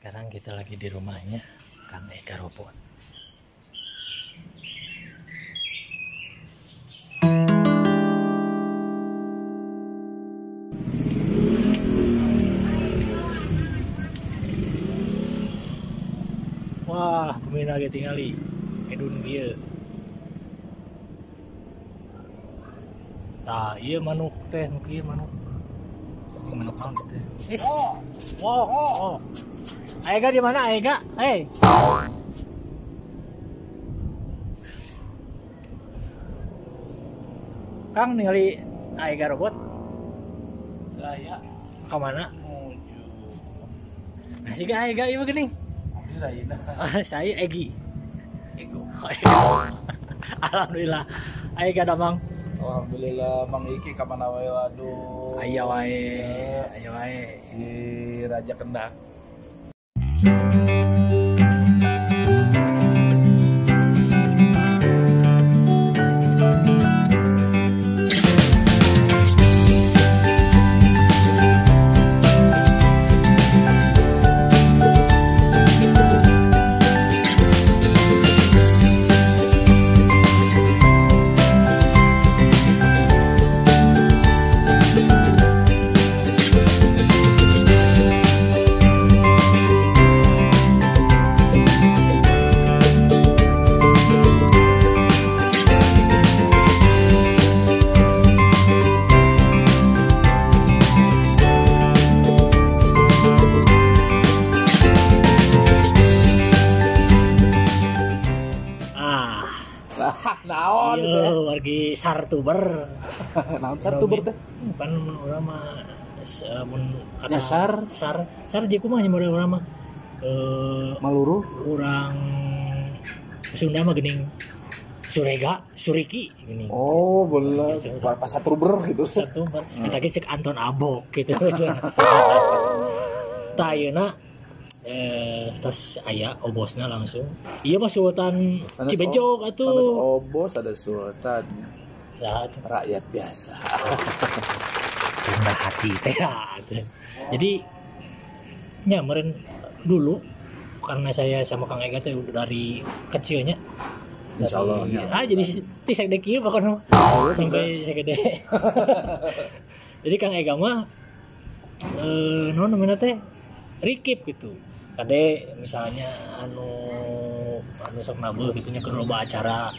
Sekarang kita lagi di rumahnya Kang Eka Robot. Wah, bumi lagi tingali. Edun dia. Nah, iya manuk teh, iya manuk. Manuk naon teh. Wow. Aega di mana Aega? Hei. Kang ningali Aega Robot. Gaya Ke mana? menuju Masih gak Aega ieu geuning. Raina Saya Egi. Ego. Alhamdulillah. Aega damang. Alhamdulillah Mang Iki kamana wae waduh. Aya wae. Si Raja Kendak. Naon Iya, wargi sartuber. Naon sartuber teh? Kan urang mah mun Ya, sar jadi kumaha nya urang mah Maluru. urang Sunda mah geuning suriki geuning. Oh, boleh. Gitu. Pas sartuber gitu. Sartuber. Eta ge cek Anton Abok gitu. Tah ayeuna terus aya obosna langsung. Iya mah Sultan Cibejok atuh. Sanes obos ada sultan. Ya, Rakyat biasa. rendah hati teh. Jadi nya meureun dulu karena saya sama Kang Ega teh udah dari kecilnya. Insyaallah. Jadi ti segede kieu pokona sampai segede. Jadi Kang Ega mah naon namanya teh rikip gitu. Kade misalnya anu sok nabeuh gitu nya keur loba acara.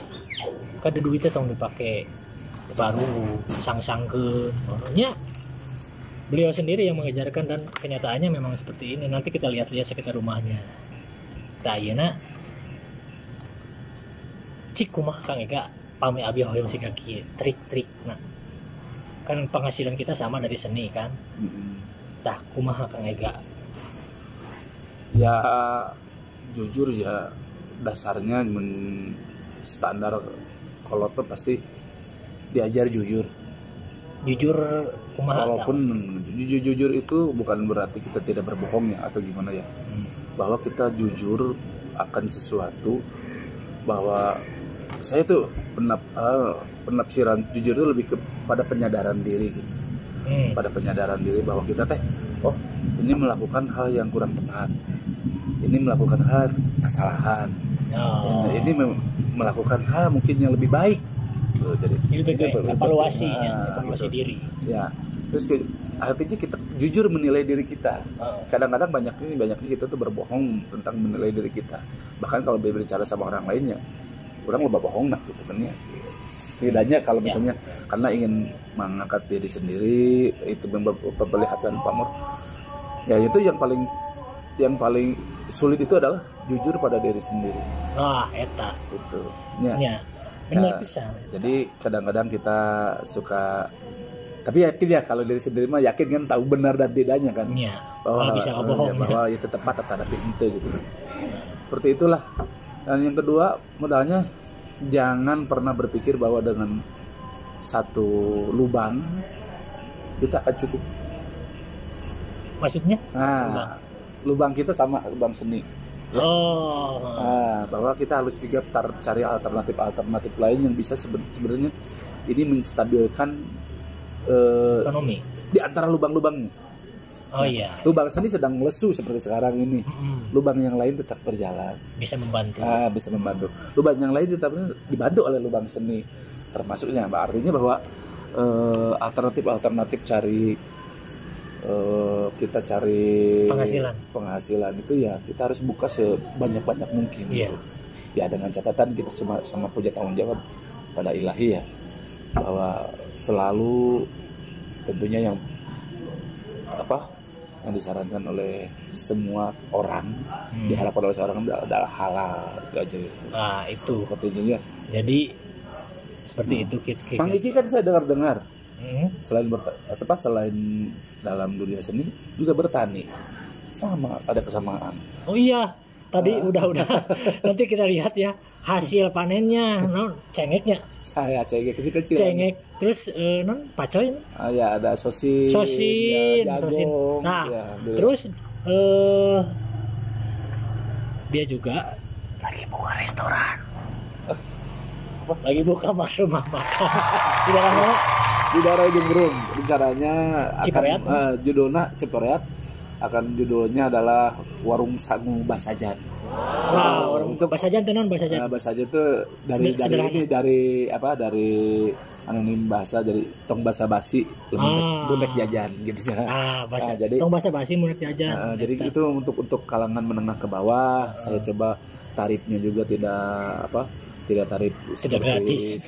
Kade duitnya tong dipake baru sang-sangkeun. Nya beliau sendiri yang mengajarkan dan kenyataannya memang seperti ini. Nanti kita lihat-lihat sekitar rumahnya. Tah ayeuna cik kumaha Kang Ega pami abi hoyong siga kieu trik-trik. Nah, kan penghasilan kita sama dari seni kan. Tah kumaha Kang Ega? Ya jujur ya dasarnya standar kolot tuh pasti diajar jujur. Jujur kumaha? Walaupun jujur itu bukan berarti kita tidak berbohong ya atau gimana ya. Bahwa kita jujur akan sesuatu, bahwa saya tuh penafsiran jujur itu lebih kepada penyadaran diri gitu. Pada penyadaran diri bahwa kita ini melakukan hal yang kurang tepat. Ini melakukan hal kesalahan. Ini melakukan hal mungkin yang lebih baik. Jadi evaluasi diri. Ya. Terus artinya kita jujur menilai diri kita. Kadang-kadang banyaknya kita tuh berbohong tentang menilai diri kita. Bahkan kalau berbicara sama orang lainnya, orang lebih bohong gitu kan ya. Setidaknya kalau misalnya karena ingin mengangkat diri sendiri, itu memperlihatkan pamor. Ya itu yang paling sulit itu adalah jujur pada diri sendiri. Wah, eta. Itu. Ya. Benar pisan. Jadi kadang-kadang kita suka, tapi yakin ya kalau diri sendiri mah yakin kan tahu benar dan tidaknya kan. Iya. Bahwa bisa bohong. Bahwa itu tepat atau tidak itu gitu. Seperti itulah. Dan yang kedua, modalnya jangan pernah berpikir bahwa dengan satu lubang kita akan cukup. Maksudnya? Nah, lubang kita sama lubang seni. Bahwa kita harus juga cari alternatif lain yang bisa sebenarnya ini menstabilkan ekonomi di antara lubang-lubangnya. Oh iya. Lubang seni sedang lesu seperti sekarang ini. Lubang yang lain tetap berjalan. Bisa membantu. Bisa membantu. Lubang yang lain tetap dibantu oleh lubang seni. Termasuknya, artinya bahwa alternatif cari kita cari penghasilan itu ya kita harus buka sebanyak-banyak mungkin. Iya. Gitu. Ya dengan catatan kita sama punya tanggung jawab pada ilahi ya, bahwa selalu tentunya yang disarankan oleh semua orang, diharapkan oleh seorang adalah halal, itu aja. Nah itu seperti itu ya. Jadi seperti itu Kang Iki kan saya dengar selain dalam dunia seni juga bertani, sama ada kesamaan. Oh iya, tadi udah nanti kita lihat ya hasil panennya, cengeknya. Saya cengek kecil-kecil. Cengek, terus pacoy. Ya ada sosin, jagung. Nah, ya, terus dia juga lagi buka restoran. Lagi buka rumah makan. Tidak lama di daerah Jembrung. Rencananya Cipereat. Judulnya adalah Warung Sangu Basajan. Untuk Basajan tenan Basajan. Basajan itu dari anonim bahasa, dari tong basa basi bonek jajan gitu ya. Jadi tong basa basi bonek jajan. Jadi itu untuk kalangan menengah ke bawah. Saya coba tarifnya juga tidak tarif gratis.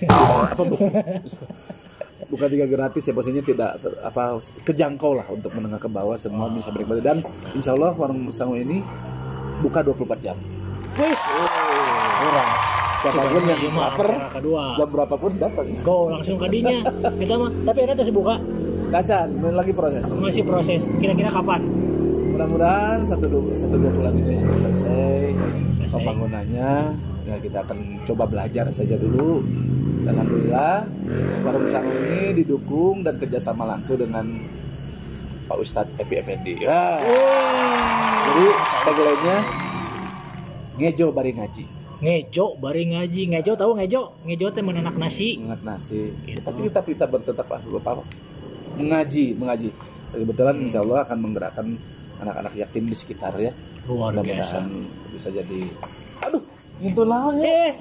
Bukan tidak gratis ya, maksudnya tidak kejangkau lah untuk menengah ke bawah, semua bisa menikmati. Dan insya Allah warung Sangu ini buka 24 jam. Wis. Murah. Siapapun yang lapar, jam berapapun dapat. Go langsung kadinya. Kita mah, tapi ada terus buka. Kacan, lagi proses. Masih proses. Kira-kira kapan? Mudah-mudahan 1-2 bulan ini selesai pembangunannya. Ya, kita akan coba belajar saja dulu. Dan alhamdulillah warung Sangu ini didukung dan kerjasama langsung dengan Pak Ustadz Epi Effendi. Jadi tagline-nya ngejo bari ngaji. Ngejo bari ngaji. Ngejo tahu ngejo? Ngejo teh menanak nasi. Gitu. Tapi kita tetap mengaji. Kebetulan insya Allah akan menggerakkan anak-anak yatim di sekitar ya. Luar biasa. Bisa jadi. Itu lah ya.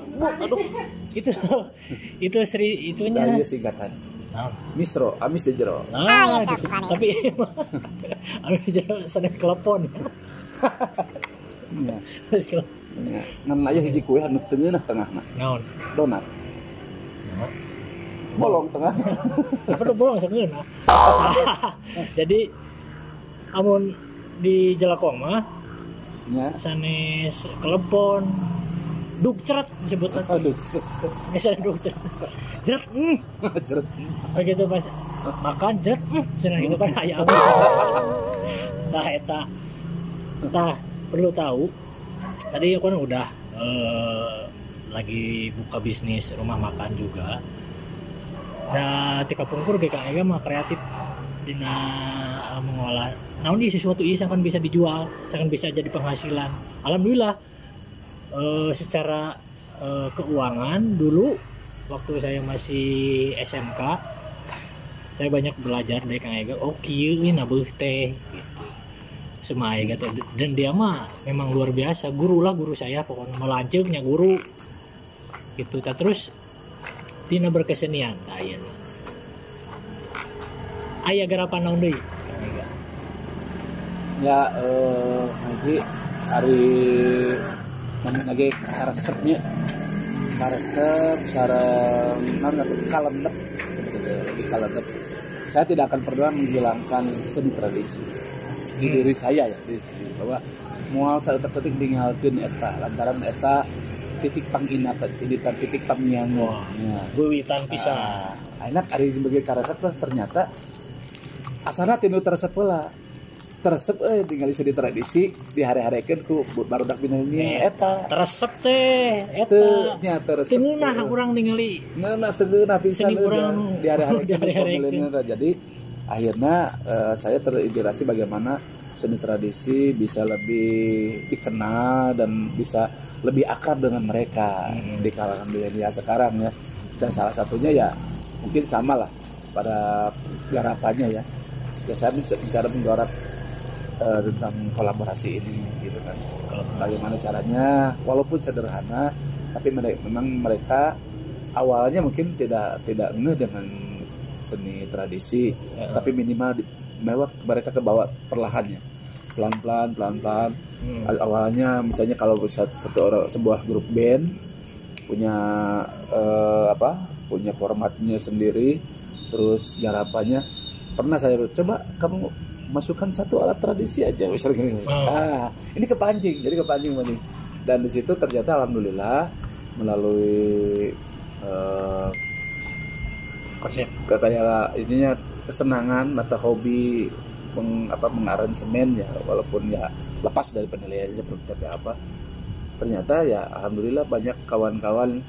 Itu itunya. Nah, singkatan. Misro, Amis Jero. Gitu. Tapi Amis Jero seneng kelepon. Iya. Ngan aya hiji kue anu tengahna. Naon? Donat. Bolong tengah. Apa bolong sebenarnya? Jadi amun di Jelakong mah sanes kelepon duk ceret disebutkan. Biasanya duk ceret. Jeret. Begitu pas makan jeret. Senang gitu kan aya abis. Tah perlu tahu. Tadi aku kan udah lagi buka bisnis rumah makan juga. Nah, tika pungkur GKE mah kreatif dina mengolah. Namun di sesuatu ini akan bisa dijual, akan bisa jadi penghasilan. Alhamdulillah. Secara keuangan dulu waktu saya masih SMK saya banyak belajar dari Kang Ega. Kieu nabuh teh gitu. Semai gitu. Dan dia mah memang luar biasa, guru saya pokoknya melanceuknya guru gitu. Terus dina berkesenian ayeuna. Aya garapan naon deui Kang Ega? Ya nanti hari lagi karesepnya sareng kalendep saya tidak akan pernah menghilangkan seni tradisi di diri saya ya, bahwa moal saya tersetik tinggalkeun eta lantaran eta titik panginatan titik pamiango wiwitan pisan. Enak ari dibagi karesep ternyata asana tinu teresep heula teresep tinggal seni tradisi dihareurekeun ku barudak binani eta teresep teh eta nya teresep teunah urang ningali teunah pisan dihareurekeun. Jadi akhirnya saya terinspirasi bagaimana seni tradisi bisa lebih dikenal dan bisa lebih akrab dengan mereka di kalangan milenial sekarang ya. Dan salah satunya ya mungkin sama lah pada garapannya ya. Ya saya bicara menggarap tentang kolaborasi ini gitu kan. Bagaimana caranya, walaupun sederhana, tapi memang mereka awalnya mungkin tidak ngeh dengan seni tradisi, tapi minimal mereka ke bawah perlahannya, pelan-pelan. Awalnya misalnya kalau sebuah grup band punya punya formatnya sendiri, terus garapannya pernah saya coba kamu masukkan satu alat tradisi aja misalnya gini. Ini kepancing dan di situ ternyata alhamdulillah melalui konsep kayak ininya kesenangan atau hobi mengaransemen ya, walaupun ya lepas dari penilaian seperti apa, ternyata ya alhamdulillah banyak kawan-kawan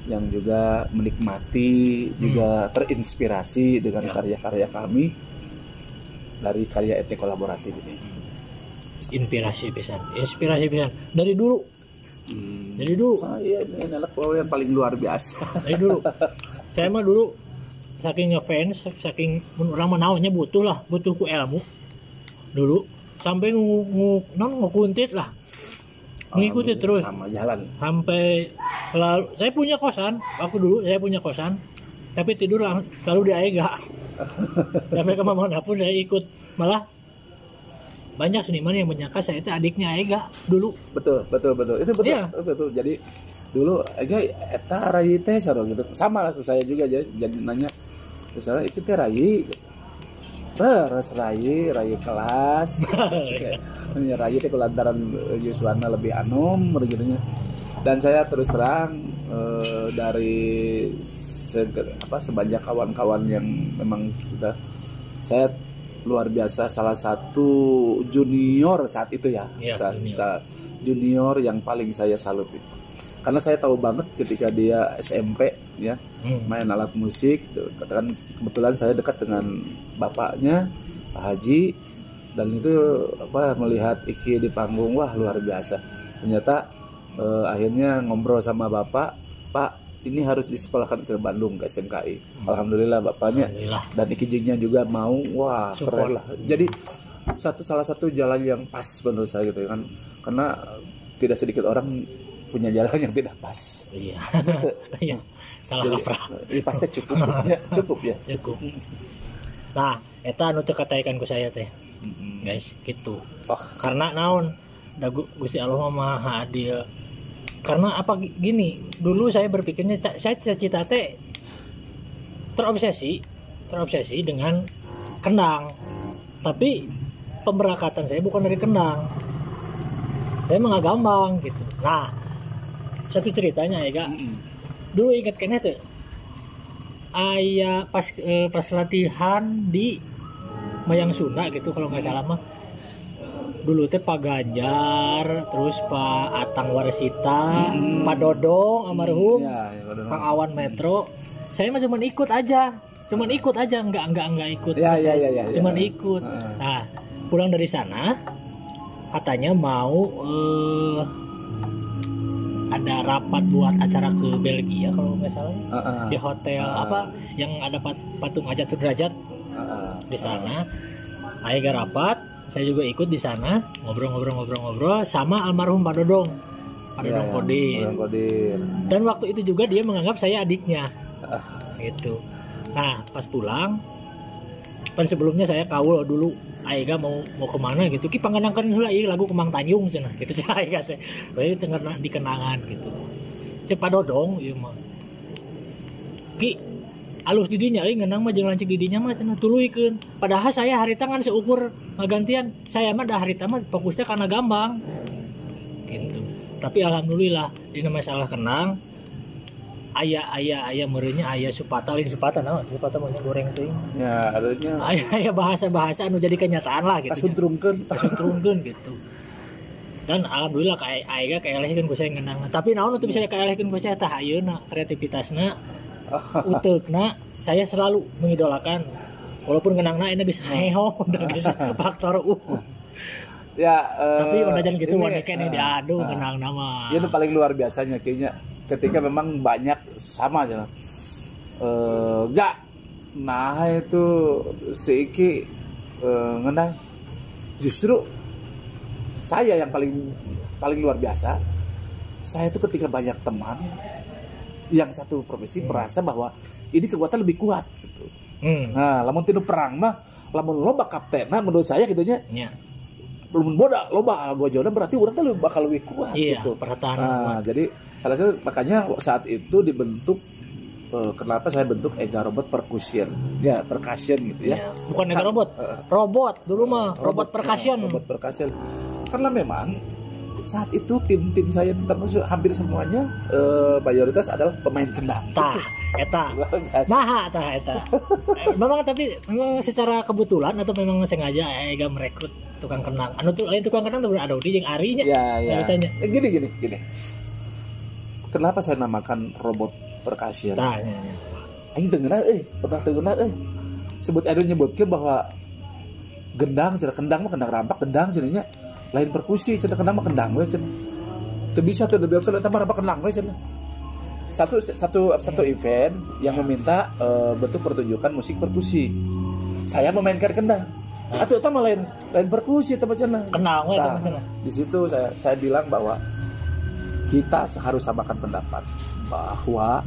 yang juga menikmati, juga terinspirasi dengan karya-karya kami dari karya ET kolaboratif ini. Inspirasi pisan dari dulu. Saya ini adalah yang paling luar biasa. Dari dulu. Saya mah dulu saking ngefans, saking orang menaonnya butuh ku ilmu dulu sampai ngukuntit lah, mengikuti terus sama jalan sampai lalu. Saya punya kosan tapi tidur selalu di Aega. Sampai kemanapun saya ikut, malah banyak seniman yang menyangka saya itu adiknya Aega dulu. Betul itu betul. Iya. Betul. Jadi dulu Aega eta rai teh sarua gitu, sama lah saya juga jadi nanya misalnya itu teh rai kelas rai teh kulantaran Yuswana lebih anom begitunya. Dan saya terus terang dari sebanyak kawan-kawan yang memang saya luar biasa, salah satu junior saat itu ya, junior yang paling saya saluti, karena saya tahu banget ketika dia SMP ya main alat musik. Katakan kebetulan saya dekat dengan bapaknya Pak Haji, dan itu melihat Iki di panggung, wah luar biasa. Ternyata akhirnya ngobrol sama bapak, Pak ini harus disekolahkan ke Bandung, ke SMKI. Alhamdulillah bapaknya dan Iki Jingnya juga mau, wah keren lah. Jadi salah satu jalan yang pas menurut saya gitu kan, karena tidak sedikit orang punya jalan yang tidak pas. Iya. Iya. Salah kaprah. Ini pasti cukup ya. Cukup. Nah, eta anu teu kataikan ku saya teh. Guys, gitu. Karena naon? Da Gusti Allah Maha Adil. Karena apa gini, dulu saya berpikirnya saya cita-cita teh terobsesi dengan kendang. Tapi pemberangkatan saya bukan dari kendang. Saya mengagambang gitu. Nah, satu ceritanya ya, dulu ingat kene tuh. Aya pas latihan di Mayang Sunda gitu kalau nggak salah mah. Dulu teh Pak Ganjar, terus Pak Atang Warsita, Pak Dodong almarhum, Kang Awan Metro. Saya mah cuman ikut aja, enggak ikut. Cuman ikut. Nah, pulang dari sana katanya mau ada rapat buat acara ke Belgia kalau nggak salah, di hotel yang ada patung Ajat Sudrajat di sana. Akhirnya rapat, saya juga ikut di sana, ngobrol sama almarhum Pak Dodong Kodir. Dan waktu itu juga dia menganggap saya adiknya, gitu. Nah pas pulang, kan sebelumnya saya kaul dulu, Aega mau kemana gitu, ki panganangkan heula ieu lagu Kemang Tanjung cenah gitu saya Aega teh. Bae tengah di kenangan gitu. Cek Pak Dodong ieu mah. Ki alus di dinya euy ngeunang mah jeung lancik di dinya mah cenah tuluikeun. Padahal saya harita kan seukur ngagantian. Saya mah da harita mah fokusnya karena gambang. Gitu. Tapi alhamdulillah dina masalah kenang aya meureunnya aya supata naon supata mah goreng teuing. Ya, artinya aya bahasa-bahasa anu jadi kenyataan lah gitu. Kasudrungkeun gitu. Dan alhamdulillah aya kaelehkeun ku saya ngeunang. Tapi naon teu bisa kaelehkeun ku saya tah ayeuna kreativitasna, uteukna saya selalu mengidolakan. Walaupun ngeunangna ini geus haeho, udah geus faktor Ya, tapi udah gitu wanita kene diadu ngeunang nama. Itu paling luar biasanya kayaknya ketika memang banyak sama aja. Nah itu si Iki ngenang justru saya yang paling luar biasa. Saya tuh ketika banyak teman yang satu profesi merasa bahwa ini kekuatan lebih kuat gitu. Nah, lamun tinu perang mah, lamun loba kaptena menurut saya gitunya. Iya. Lamun boda loba algojona berarti orang tuh bakal lebih kuat gitu. Pertahanan Nah, kuat. jadi salah satu makanya saat itu dibentuk kenapa saya bentuk Ega Robot Percussion. Ya, percussion gitu ya. Bukan Ega Robot. Robot dulu mah, robot percussion. Robot percussion. Karena memang saat itu tim saya itu termasuk hampir semuanya mayoritas adalah pemain kendang. Tah, eta. Nah, eta. Memang secara kebetulan atau memang sengaja Ega merekrut tukang kendang. Anu tuh lain tukang kendang tuh ada di yang arinya. Ya. Gini. Kenapa saya namakan robot percussion? Tah, aing dengeuna pernah dengeuna sebut anu nyebutkeun bahwa gendang kendang mah kendang rampak gendang cenanya lain perkusi cenah kendang mah kendang we cenah. Teu bisa teu biasa eta mah rampak kendang we cenah. Satu event yang meminta bentuk pertunjukan musik perkusi. Saya memainkan kendang. Atuh eta mah lain perkusi eta mah cenah. Kendang we eta mah. Di situ saya bilang bahwa kita harus samakan pendapat bahwa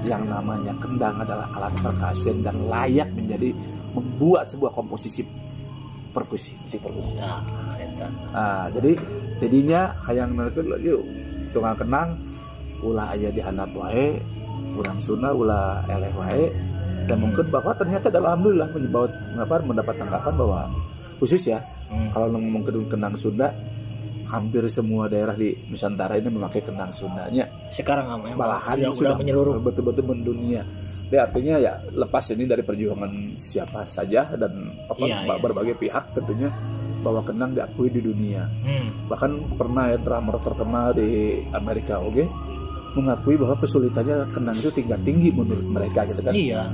yang namanya kendang adalah alat percussion dan layak menjadi membuat sebuah komposisi musik perkusi. Nah, jadinya hayang neurkeun yuk tukang kendang ulah aya di handap wae, urang Sunda ulah eleh wae dan mungkin bahwa ternyata alhamdulillah mendapat tanggapan bahwa khusus ya kalau ngomong kendang Sunda hampir semua daerah di Nusantara ini memakai kendang Sundanya. Sekarang malahan sudah menyeluruh betul-betul mendunia. Jadi artinya ya lepas ini dari perjuangan siapa saja dan berbagai pihak tentunya bahwa kendang diakui di dunia. Bahkan pernah drummer terkenal di Amerika mengakui bahwa kesulitannya kendang itu tinggi menurut mereka gitu kan. Iya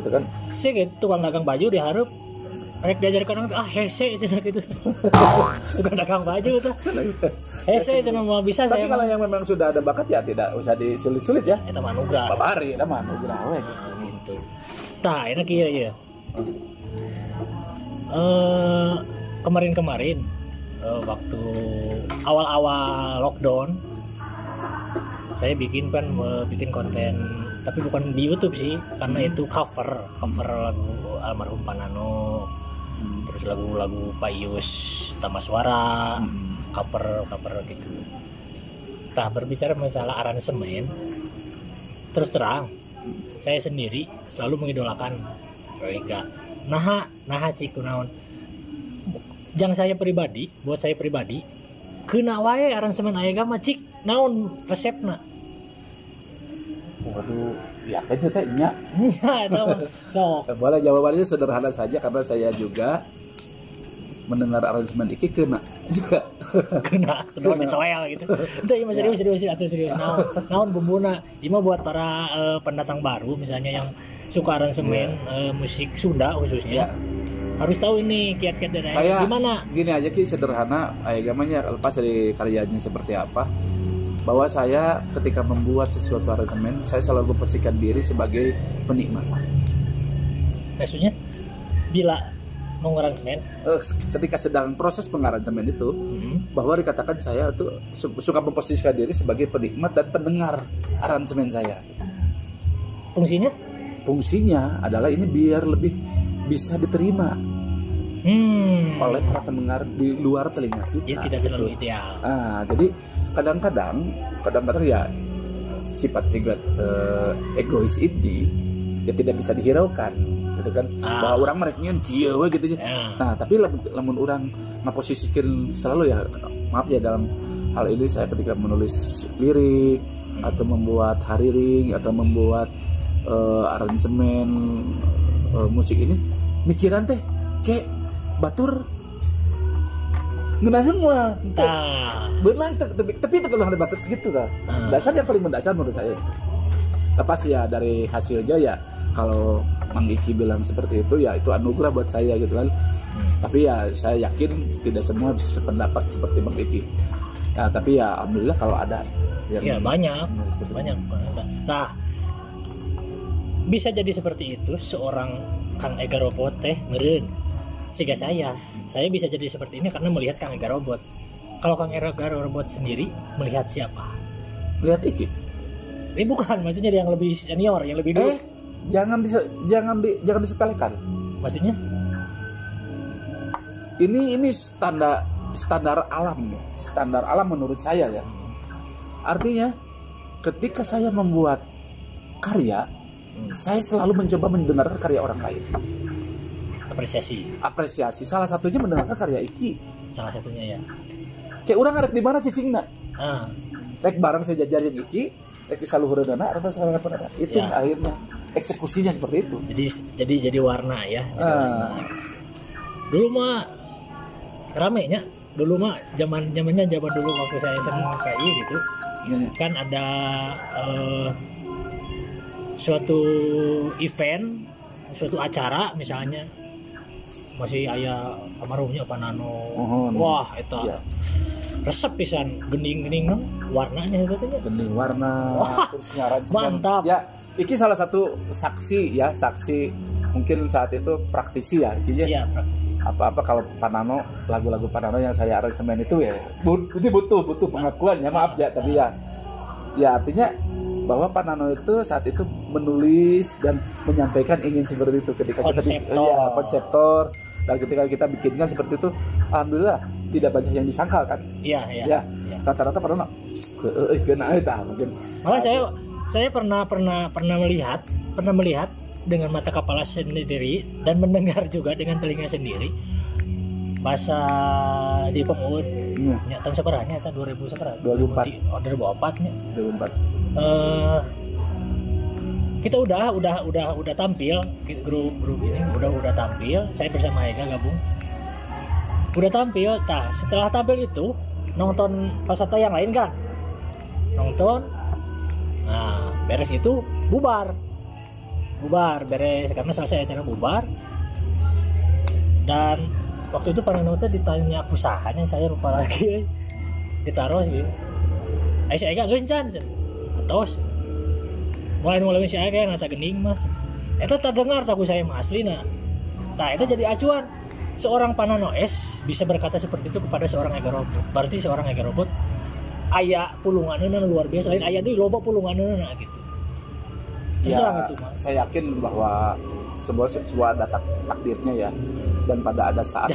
gitu kan. Sih gitu, tukang dagang baju diharap mereka diajarkan hese gitu. Tukang dagang baju tuh. Hese cenah mau bisa tapi saya. Tapi kalau yang memang sudah ada bakat ya tidak usah disulit-sulit ya. Eta mah anugerah. Babari eta mah anugerah we gitu. Tah, enak ieu ya. Kemarin waktu awal-awal lockdown saya bikin konten tapi bukan di YouTube sih karena itu cover lagu almarhum Panano, terus lagu Pak Yus Tamaswara, cover gitu. Nah, berbicara masalah aransemen, terus terang saya sendiri selalu mengidolakan Ega. Nah cik kunaon. Buat saya pribadi keuna wae aransemen Ega mah cik naon resepna. Waduh, ya kayaknya teh nya. Boleh jawabannya sederhana saja karena saya juga mendengar aransemen iki kena juga. Kena ditoel gitu. Itu ya serius naon bumbuna. Ini mah buat para pendatang baru misalnya yang suka aransemen musik Sunda khususnya. Harus tahu ini kiat-kiat dari saya gimana. Gini aja Ki sederhana agamanya lepas dari karyanya seperti apa. Bahwa saya ketika membuat sesuatu aransemen, saya selalu memposisikan diri sebagai penikmat. Maksudnya bila mau aransemen, ketika sedang proses pengaransemen itu, bahwa dikatakan saya tuh suka memposisikan diri sebagai penikmat dan pendengar aransemen saya. Fungsinya? Fungsinya adalah ini biar lebih bisa diterima oleh para pendengar di luar telinga kita. Ya tidak terlalu ideal. Jadi kadang-kadang ya sifat egois ini ya tidak bisa dihiraukan gitu kan. Bahwa orang mereknya dia gitu aja. Nah, tapi lamun orang ngaposisikeun selalu ya maaf ya dalam hal ini saya ketika menulis lirik atau membuat hariring atau membuat aransemen musik ini mikiran teh kayak batur ngenaheun mah benang tapi terkeluar ada batur segitu kan. Dasar yang paling mendasar menurut saya. Lepas ya dari hasilnya ya kalau Mang Iki bilang seperti itu ya itu anugerah buat saya gitu kan. Tapi ya saya yakin tidak semua bisa sependapat seperti Mang Iki. Nah, tapi ya alhamdulillah kalau ada yang banyak. Nah, bisa jadi seperti itu seorang Kang Ega Robot teh meureun Sehingga saya bisa jadi seperti ini karena melihat Kang Ega Robot. Kalau Kang Ega Robot sendiri melihat siapa? Lihat Iki. Ini bukan, maksudnya yang lebih senior, yang lebih dulu. Jangan disepelekan. Maksudnya? Ini standar alam menurut saya ya. Artinya ketika saya membuat karya, saya selalu mencoba mendengarkan karya orang lain. Apresiasi. Salah satunya mendengarkan karya Iki. Salah satunya ya. Kayak orang ngarep di mana cicingna. Ah. Rek bareng saya jajarin Iki, rek disaluheureunana atau salah itu Ya. akhirnya eksekusinya seperti itu. Jadi warna ya. Dulu mah ramenya. Dulu mah zamannya dulu waktu saya SMKI gitu. Kan ada suatu event, suatu acara misalnya masih aya almarhumnya Pak Nano. Wah, eta. Ya. Resep pisan gening-gening warnanya itu teh. Gening warna terus nyaran mantap. Ya, Iki salah satu saksi mungkin saat itu praktisi ya, Iya, praktisi. Apa-apa kalau Pak Nano, lagu-lagu Pak Nano yang saya aransemen itu ya, ini butuh pengakuan ya, maaf ya, tapi ya artinya bahwa Pak Nano itu saat itu menulis dan menyampaikan ingin seperti itu ketika konseptor. Dan ketika kita bikinkan seperti itu, alhamdulillah tidak banyak yang disangkal kan. Iya. Rata-rata Pak Nano kena eta mungkin. Malah saya pernah melihat dengan mata kepala sendiri dan mendengar juga dengan telinga sendiri bahasa di Pengud nya tahun seberanya eta 2000 seberapa 2004 nya 2004 kita udah tampil grup ini udah tampil, saya bersama Ega gabung udah tampil. Setelah tampil itu nonton peserta yang lain kan nonton, beres itu bubar beres karena selesai acara bubar. Dan waktu itu Pak Nano ditanya pusahanya, saya lupa lagi ditaruh gitu. Saya Ega geus can atos mulai si Ega yang ngata gening mas eta terdengar taku saya mah aslina. Itu jadi acuan seorang Pak Nano S bisa berkata seperti itu kepada seorang Ega Robot. Berarti seorang Ega Robot aya pulunganna luar biasa, lain aya deui loba pulunganna gitu. Ya, saya yakin bahwa sebuah ada takdirnya ya, dan pada ada saat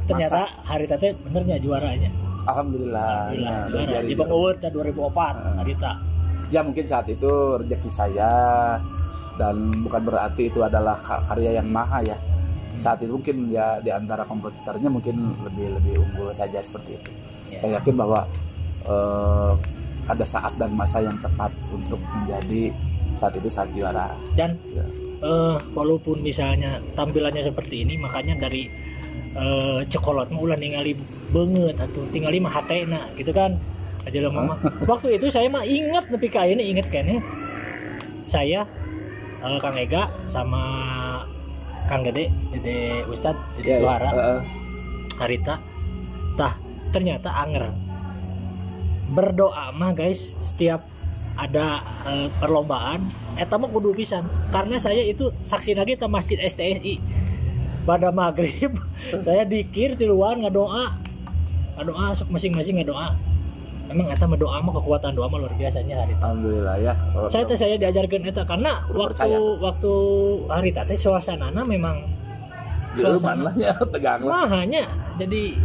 ternyata hari tadi benernya juaranya. Alhamdulillah juara di Bang Uwut 2004 Harita. Ya mungkin saat itu rezeki saya, dan bukan berarti itu adalah karya yang maha ya. Saat itu mungkin ya di antara kompetitornya mungkin lebih unggul saja seperti itu. Saya yakin bahwa ada saat dan masa yang tepat untuk menjadi saat juara. Dan walaupun misalnya tampilannya seperti ini, makanya dari cekolot ulah ningali banget atau tinggali mah hatena gitu kan aja lah mama. Waktu itu saya mah ingat nepi ka ini inget kayaknya saya Kang Ega sama Kang Dede Ustad Dede Suara Harita ternyata anger berdoa mah guys setiap ada perlombaan eta mah kudu pisan karena saya itu saksi lagi ke Masjid STSI pada maghrib saya dikir di luar ngadoa masing-masing ngadoa. Emang eta mah doa mah kekuatan doa mah luar biasanya hari itu. Alhamdulillah ya. Saya diajarkan eta karena waktu hari teh suasanana memang jeuman lah ya, tegang lah. Hanya jadi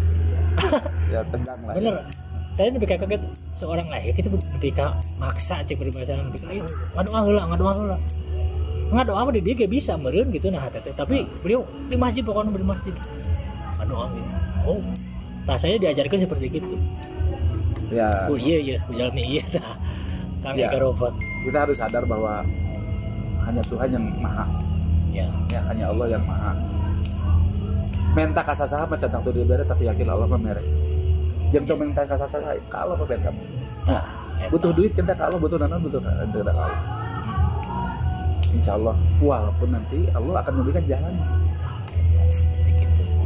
ya tegang lah. Bener. Saya lebih kaget seorang lahir kita lebih maksa cek berbahasa lebih ayo ngadoa mah di dia gak bisa meureun gitu nah teh. Tapi beliau di masjid pokoknya di masjid. Ngadoa gitu. Oh. Saya diajarkan seperti itu. Ya. Oh iya, ujalmi iya tah. Kang Ega Robot. Kita harus sadar bahwa hanya Tuhan yang maha. Ya, hanya Allah yang maha. Menta kasasaha mah centang teu dibere tapi yakin Allah mah mere. Jeung teu menta kasasaha ka Allah mah kamu. Butuh duit kita ka Allah, butuh naon butuh ka Allah. Insyaallah walaupun nanti Allah akan memberikan jalan.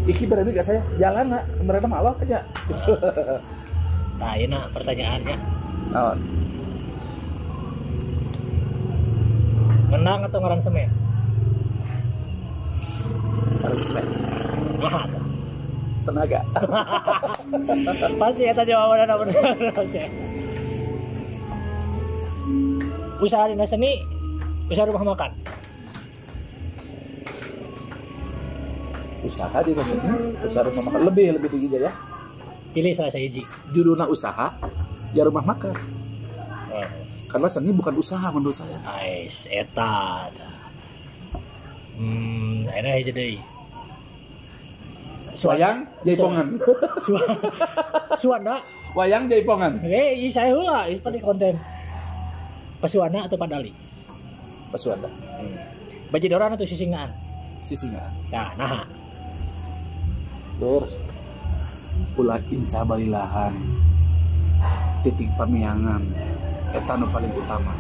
Iki berani gak saya jalan nak mereka mah Allah aja. Gitu. Nah, ini pertanyaannya. Menang atau ngaransemen? Ngaransemen. Nah, Tenaga. pasti eta jawabanna bener pasti. Usaha dina seni, usaha rumah makan. Usaha di sini, usaha rumah makan lebih tinggi ya. Pilih salah sahiji. Judulnya usaha, ya rumah makan. Karena seni bukan usaha menurut saya. Nice, eta. Akhirnya aja deh. Wayang jaipongan. Suwana. Wayang jaipongan. Saya heula, seperti konten. Pasuwana atau Padali? Pasuwana. Bajidoran atau Sisingaan? Sisingaan. Nah. Terus ulah inca balilahan. Titik pamiangan. Eta nu paling utama.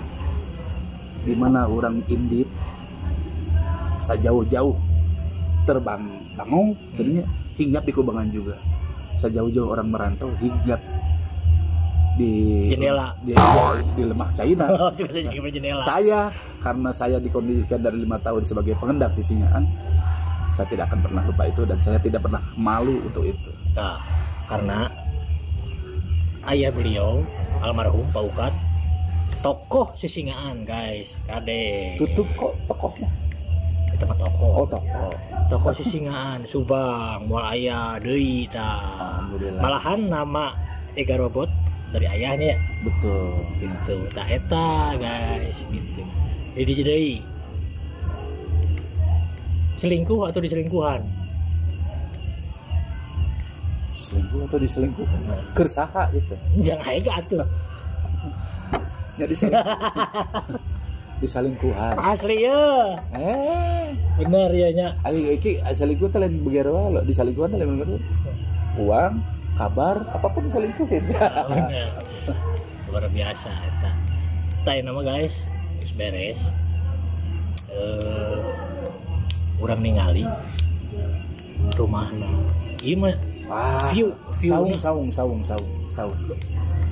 Di mana orang indit sajauh-jauh terbang bangong jadinya hinggap di kubangan juga. Sajauh-jauh orang merantau hinggap di jendela di Lemah China. Saya karena saya dikondisikan dari 5 tahun sebagai pengendap Sisingaan, saya tidak akan pernah lupa itu dan saya tidak pernah malu untuk itu. Nah, karena ayah beliau almarhum Pak Ukat tokoh Sisingaan guys, kade. Tutup kok tokohnya. Itu mah tokoh. Oh, tokoh. Tokoh Sisingaan, Subang, moal aya deui tah. Malahan nama Ega Robot dari ayahnya ya. Betul. Gitu. Tah eta guys, gitu. Jadi deui. Selingkuh atau diselingkuhan? Selingkuh atau diselingkuh? Kersaha itu. Jangan aja atuh. Jadi diselingkuhan. Asli ya. Bener ya nya. Iki selingkuh teh lain beger wae lo, diselingkuhan teh lain beger. Uang, kabar, apapun diselingkuhin. Bener. Luar biasa eta. Tah nama guys, geus beres. Urang ningali rumahna. Ieu mah view saung.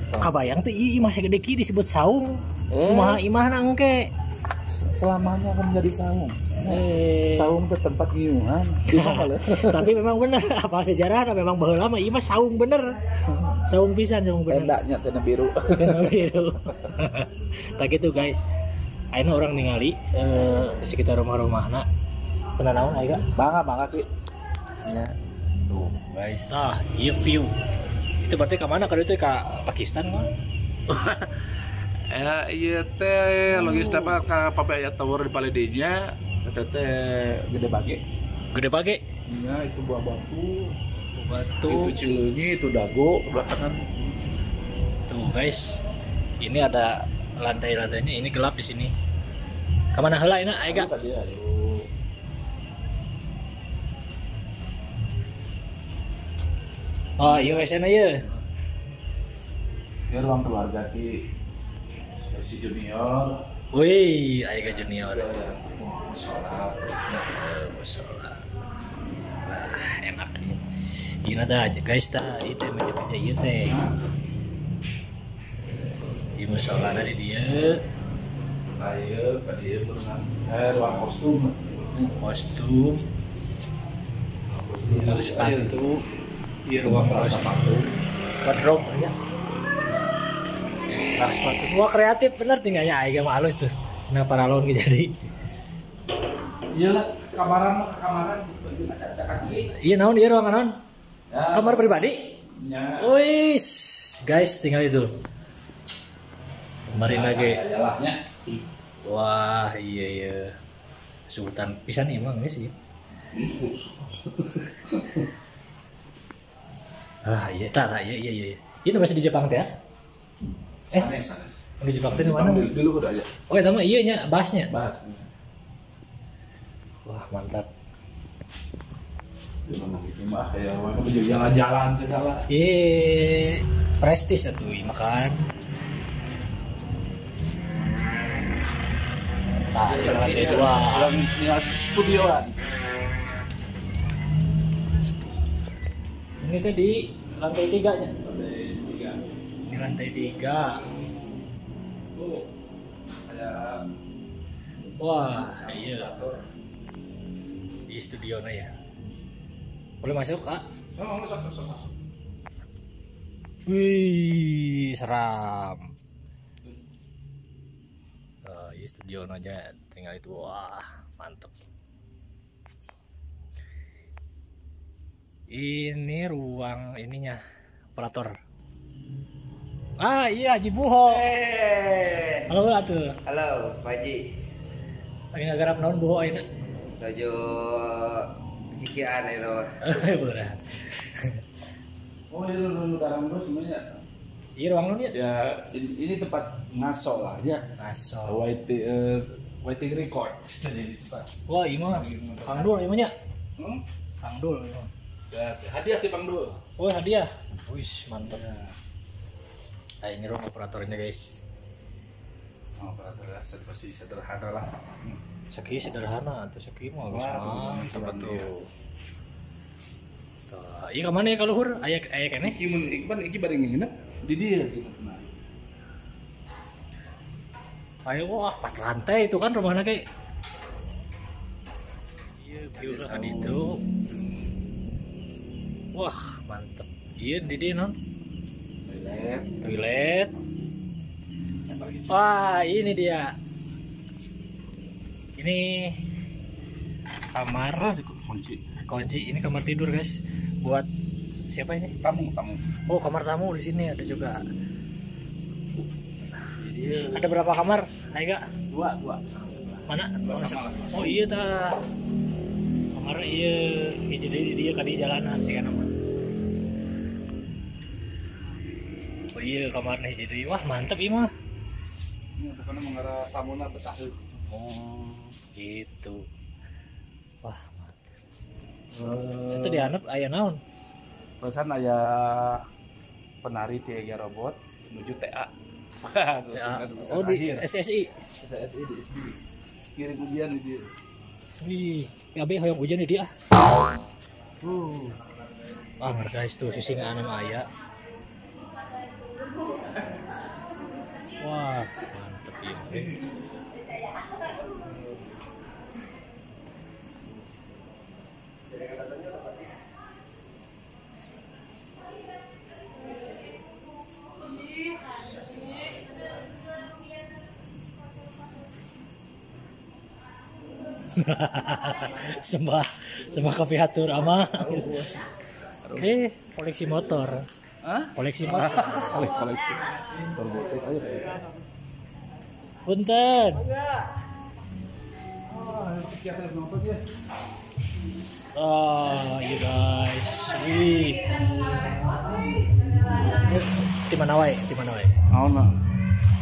Kabayang teh ieu masih gede kieu disebut saung. Kumaha imahna engke? Selamanya akan menjadi saung. Saung itu tempat ngiungan. Tapi memang bener apa sejarahna memang baheula mah ieu mah saung bener. Saung pisan saung bener. Tendanya tenda biru. Tenda biru. Tak gitu guys. Ayeuna orang ningali sekitar rumah-rumahna. Teu naon aya? Bangga ki. Ya. Tuh, guys. Nah, ieu view. Itu berarti ke mana? Kalau itu ke Pakistan mah? Iya teh logisnya mah ka Papaya Tower di Paledinya, teh Gede Bage. Gede Bage. Iya, itu buah batu. Itu Cileunyi, itu Dago belakangan. Tuh guys. Ini ada lantai-lantainya, ini gelap di sini. Kemana heula ini? Aya ga? Oh, iya SN aja. Ya ruang keluarga ki si junior. Wih, aya junior. Sholat. Sholat. Wah, enak nih. Gila dah aja guys dah, itu meja-meja ieu teh. Di musholana di dia. Ayo, dia berenang. Ruang kostum. Kostum. Sepatu. Di ruang sepatu. Wardrobe ya. Nah, sepatu. Wah, kreatif bener tinggalnya aya mah halus tuh. Kenapa ralon gitu jadi? Iyalah, kamaran. Iya naon ieu ruangan naon? Ya. Kamar pribadi? Ya. Wis, guys, tinggal itu. Kemarin lagi. Wah, iya. Sultan pisan emang ini sih. Iya. Itu masih di Jepang teh ya? Sanes. Di Jepang teh di mana? Dulu udah aja. Oh, itu mah iya nya, bahasnya. Bahas. Wah, mantap. Gimana gitu mah ya, mau jalan-jalan segala. Prestis atuh makan. Nah, ini lantai 2. Yang studioan. Ini tuh di lantai 3-nya. Ini lantai 3. Tuh. Kayak Wah, iya. Di studionya ya. Boleh masuk, Kak? Oh, masuk. Wih, seram. Ini studio aja tinggal itu. Wah, mantep. Ini ruang ininya operator. Iya, Haji Buho. Halo atuh. Halo, Pak Haji. Lagi ngagarap naon Buho ayeuna? Dojo cikian itu. Berat. Oh, ini lu garam terus semuanya. Iya ruang naon ya? Ya, ini tempat ngaso lah ya. Ngaso. Waiting record. Jadi Wah, iya mah. Kang Dul ieu nya. Kang Dul. Ya, hadiah ti Bang Dul. Oh, hadiah. Wih, mantap. Nah, ini ruang operatornya, guys. Oh, operator pasti sederhana lah. Seki sederhana atau seki mah geus mantap tuh. Tuh, ieu ka mana ya ka luhur? Aya keneh? Iki bari nginep di dia gitu. Nah. Ayo wah 4 lantai itu kan rumahnya kayak. Iya, view ka ditu. Wah, mantep. Iya di dia non. Toilet. Wah, ini dia. Ini kamar kunci. Ini kamar tidur, guys. Buat siapa ini? Tamu. Oh, kamar tamu di sini ada juga. Ada berapa kamar? Ayo, Dua. mana? Sama. Oh iya ta. Kamar iya hiji deui di dia ka di jalanan sih kan mah. Oh iya kamarna hiji deui. Wah, mantep ieu mah. Ini pokoknya mengarah tamuna betah. Oh, gitu. Wah, mantep. Itu dianep aya naon? Pesan aya penari tiga robot menuju TA. Oh, di SSI. SSI di SD. Kirim ujian di dia. Wih, KB hoyong hujan di dia. Wah, guys tuh sisingaan mah aya. Wah, mantep ini. sembah kopi hatur ama. Koleksi motor. Hah? Koleksi motor. Koleksi. Robotik aja. Punten. Oh, you guys. Wih. Di mana wae? Naon mah?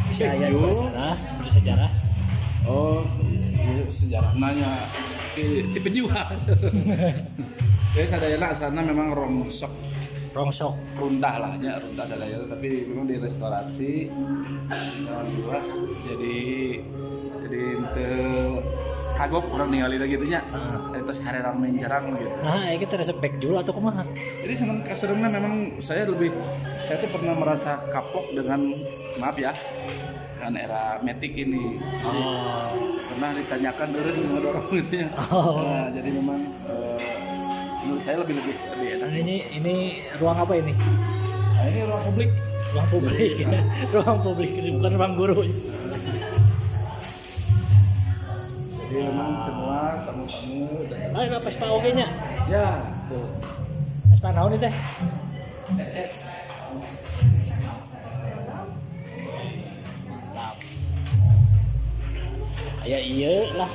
Bisa aya bersejarah. Oh, iya sejarah nanya ti penjual. Jadi sadayana asana memang rongsok rundah lah ya, rundah sadayana tapi memang di restorasi tahun 2 jadi teu kagok urang ningali lagi gitu nya. Terus harerang mencerang gitu. Nah, kita resep back dulu atau kumaha? Jadi seneng kaserengna memang saya tuh pernah merasa kapok dengan maaf ya dengan era Matic ini. Pernah ditanyakan dorong gitu ya. Nah, jadi memang menurut saya lebih enak. Nah, ini ruang apa ini? Nah, ini ruang publik. Ruang publik ini bukan ruang guru. Jadi memang semua tamu-tamu dan Ayo Vespa oge nya. ya, tuh. Vespa naon teh? SS. Mantap. Aya ieu lah.